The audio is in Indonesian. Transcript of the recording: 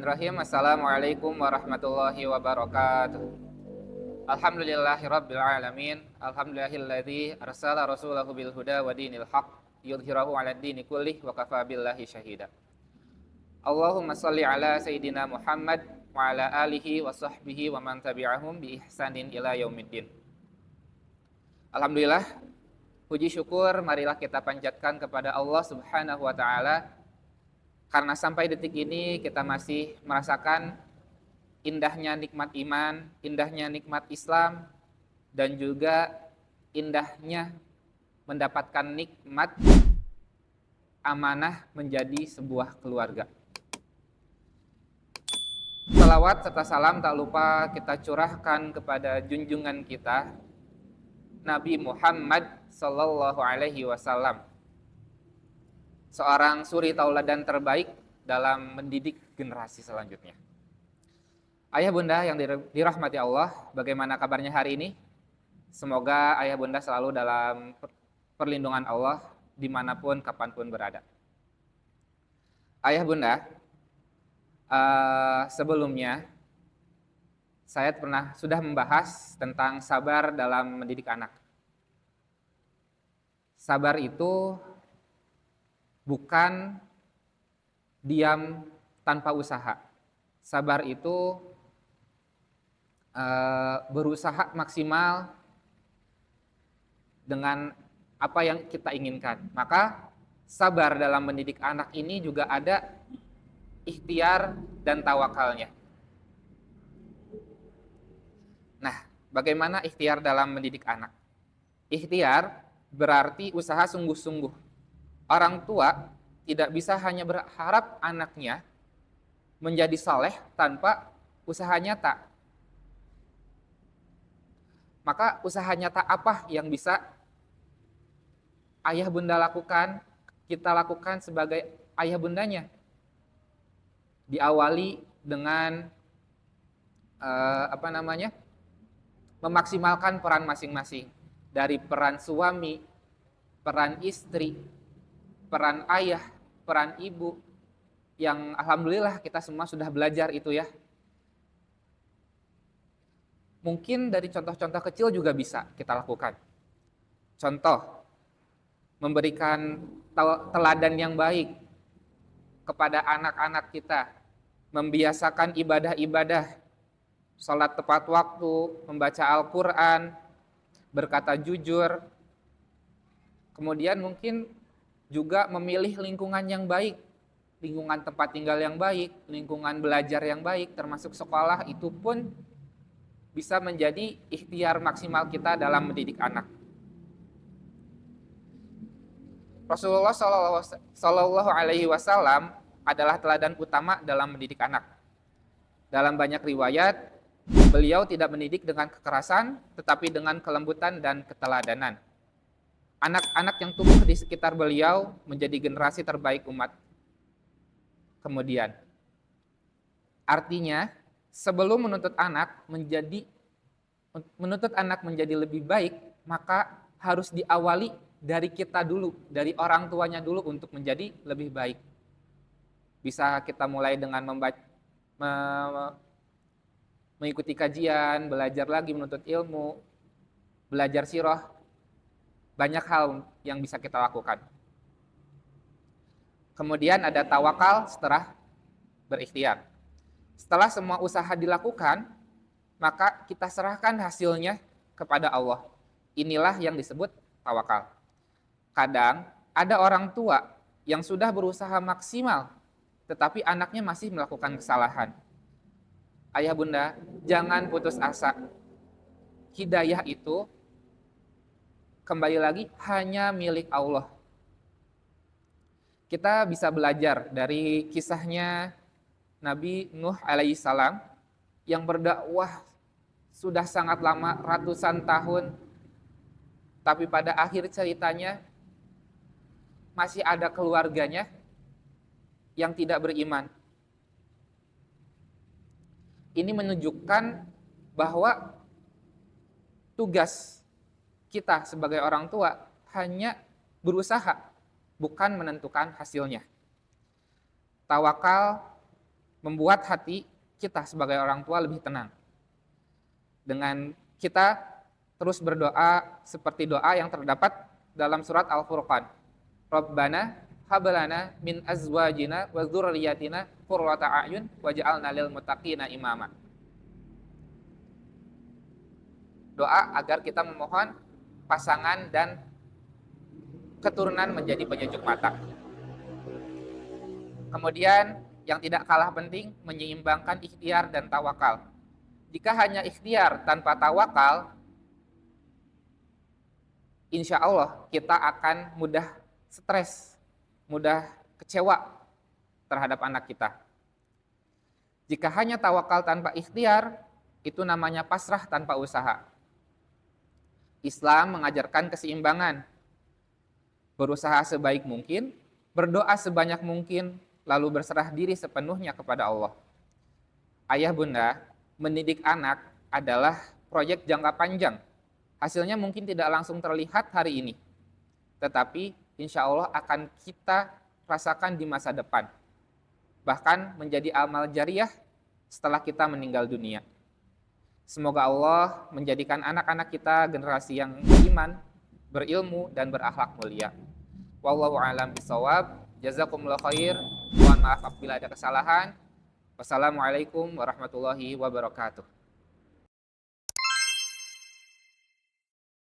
Bismillahirrahmanirrahim. Assalamualaikum warahmatullahi wabarakatuh. Alhamdulillahirabbil alamin. Alhamdulillahilladzi arsala rasulahu bil huda wa dinil haq yudhhirahu 'alad dini kullih wa kafa billahi syahida. Allahumma shalli ala sayidina Muhammad wa ala alihi wa sahbihi wa man tabi'ahum bi ihsanin ila yaumiddin. Alhamdulillah, puji syukur marilah kita panjatkan kepada Allah Subhanahu wa taala. Karena sampai detik ini kita masih merasakan indahnya nikmat iman, indahnya nikmat Islam, dan juga indahnya mendapatkan nikmat amanah menjadi sebuah keluarga. Salawat serta salam tak lupa kita curahkan kepada junjungan kita, Nabi Muhammad Sallallahu Alaihi Wasallam, seorang suri tauladan terbaik dalam mendidik generasi selanjutnya. Ayah bunda yang dirahmati Allah, bagaimana kabarnya hari ini? Semoga ayah bunda selalu dalam perlindungan Allah dimanapun kapanpun berada. Ayah bunda, sebelumnya saya sudah membahas tentang sabar dalam mendidik anak. Sabar itu bukan diam tanpa usaha. Sabar itu berusaha maksimal dengan apa yang kita inginkan. Maka sabar dalam mendidik anak ini juga ada ikhtiar dan tawakalnya. Nah, bagaimana ikhtiar dalam mendidik anak? Ikhtiar berarti usaha sungguh-sungguh. Orang tua tidak bisa hanya berharap anaknya menjadi saleh tanpa usaha nyata. Maka usaha nyata apa yang bisa ayah bunda lakukan, kita lakukan sebagai ayah bundanya? Diawali dengan memaksimalkan peran masing-masing, dari peran suami, peran istri, peran ayah, peran ibu, yang alhamdulillah kita semua sudah belajar itu ya. Mungkin dari contoh-contoh kecil juga bisa kita lakukan. Contoh, memberikan teladan yang baik kepada anak-anak kita, membiasakan ibadah-ibadah, sholat tepat waktu, membaca Al-Quran, berkata jujur, kemudian mungkin juga memilih lingkungan yang baik, lingkungan tempat tinggal yang baik, lingkungan belajar yang baik, termasuk sekolah, itu pun bisa menjadi ikhtiar maksimal kita dalam mendidik anak. Rasulullah Shallallahu Alaihi Wasallam adalah teladan utama dalam mendidik anak. Dalam banyak riwayat, beliau tidak mendidik dengan kekerasan, tetapi dengan kelembutan dan keteladanan. Anak-anak yang tumbuh di sekitar beliau menjadi generasi terbaik umat kemudian. Artinya, sebelum menuntut anak menjadi lebih baik, maka harus diawali dari kita dulu, dari orang tuanya dulu untuk menjadi lebih baik. Bisa kita mulai dengan mengikuti kajian, belajar lagi menuntut ilmu, belajar sirah. Banyak hal yang bisa kita lakukan. Kemudian ada tawakal setelah berikhtiar. Setelah semua usaha dilakukan, maka kita serahkan hasilnya kepada Allah. Inilah yang disebut tawakal. Kadang ada orang tua yang sudah berusaha maksimal, tetapi anaknya masih melakukan kesalahan. Ayah bunda, jangan putus asa. Hidayah itu kembali lagi hanya milik Allah. Kita bisa belajar dari kisahnya Nabi Nuh alaihissalam yang berdakwah sudah sangat lama, ratusan tahun, tapi pada akhir ceritanya masih ada keluarganya yang tidak beriman. Ini menunjukkan bahwa tugas kita sebagai orang tua hanya berusaha, bukan menentukan hasilnya. Tawakal membuat hati kita sebagai orang tua lebih tenang. Dengan kita terus berdoa seperti doa yang terdapat dalam surat Al-Furqan. Rabbana hablana min azwajina wa dzurriyyatina qurrata a'yun waj'alna lil muttaqina imama. Doa agar kita memohon pasangan dan keturunan menjadi penyejuk mata. Kemudian yang tidak kalah penting, menyeimbangkan ikhtiar dan tawakal. Jika hanya ikhtiar tanpa tawakal, insya Allah kita akan mudah stres, mudah kecewa terhadap anak kita. Jika hanya tawakal tanpa ikhtiar, itu namanya pasrah tanpa usaha. Islam mengajarkan keseimbangan. Berusaha sebaik mungkin, berdoa sebanyak mungkin, lalu berserah diri sepenuhnya kepada Allah. Ayah bunda, mendidik anak adalah proyek jangka panjang. Hasilnya mungkin tidak langsung terlihat hari ini, tetapi insya Allah akan kita rasakan di masa depan. Bahkan menjadi amal jariah setelah kita meninggal dunia. Semoga Allah menjadikan anak-anak kita generasi yang beriman, berilmu, dan berakhlak mulia. Wallahu a'lam bishawab. Jazakumullah khair. Mohon maaf apabila ada kesalahan. Wassalamualaikum warahmatullahi wabarakatuh.